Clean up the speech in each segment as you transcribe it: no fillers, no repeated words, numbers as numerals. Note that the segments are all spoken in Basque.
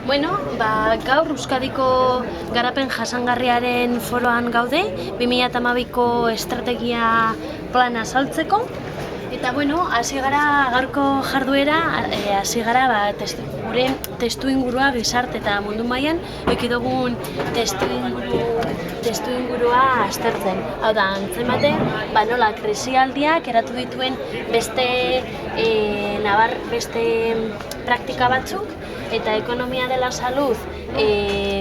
Gaur Euskadiko garapen jasangarriaren foroan gaude, 2012ko estrategia plana azaltzeko. Eta hasi gara gaurko jarduera, hasi gara gure testuingurua gizarte eta mundu mailan eduki dugun testuingurua aztertzen. Hau da, antzematen, nola krisialdiak eratu dituen beste praktika batzuk, eta ekonomia de la salud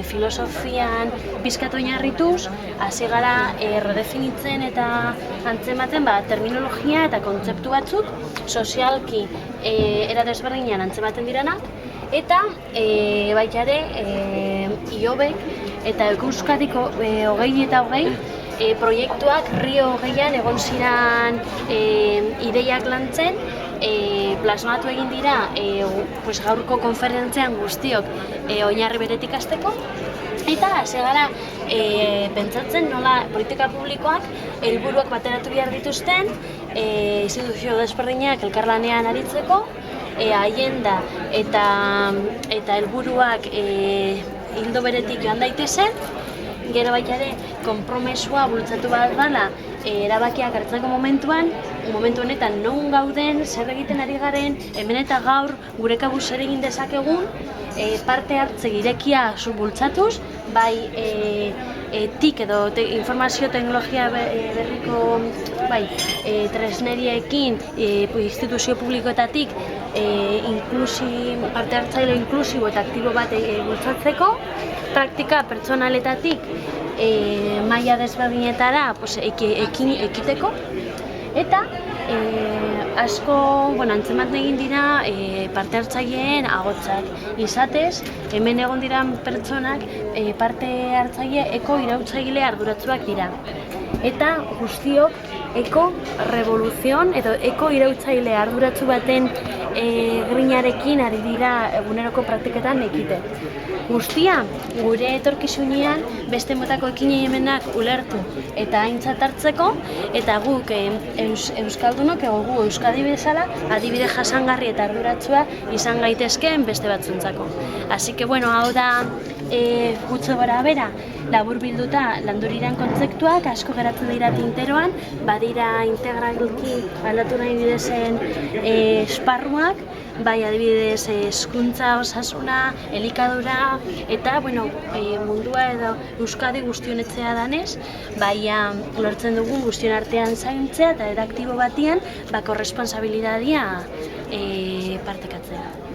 filosofian pizkat oinarrituz, hasi gara redefinitzen eta antzematen terminologia eta kontzeptu batzuk sozialki era desberdinean antzematen direnak, eta baita ere IOBek eta Euskadiko 2020 proiektuak Rio 20an egon ziren ideiak lantzen, plasmatu egin dira gaurko konferentzian guztiok oinarri beretik hasteko, eta hasi gara pentsatzen nola politika publikoak helburuak bateratu behar dituzten, instituzio desberdinak elkarlanean aritzeko, agenda eta helburuak ildo beretik joan daitezen, gero baita ere konpromesua bultzatu behar dela erabakiak hartzeko momentu honetan non gauden, zer egiten ari garen, hemen eta gaur gure kabuz zer egin dezakegun, parte hartze irekia bultzatuz, bai TIC edo informazio teknologia berriko tresneriekin instituzio publikoetatik parte hartzaile inklusibo eta aktibo bat bultzatzeko, praktika pertsonaletatik maila desberdinetara ekiteko, eta asko antzematen egin dira parte hartzaileen ahotsak. Izatez, hemen egon diran pertsonak parte hartzaile eko-iraultzaile arduratsuak dira. Eta guztiok eko-revoluzion edo eko-iraultzaile arduratsu baten grinarekin ari dira eguneroko praktiketan ekiten. Guztia, gure etorkizunean beste motako ekimenak ulertu eta aintzat hartzeko, eta guk euskaldunok gu Euskadi bezala adibide jasangarri eta arduratsua izan gaitezkeen beste batzuntzako. Así que hau da gutxi gora bera, labur bilduta landuriran kontzeptuak asko geratzen dira tinteroan, badira integralki aldatu nahi bidezen esparruak, bai adibidez hezkuntza, osasuna, elikadura, eta mundua edo Euskadi guztionetzea danez, lortzen dugun guztion artean zaintzea eta edaktibo batian korresponsabilidadia partekatzea.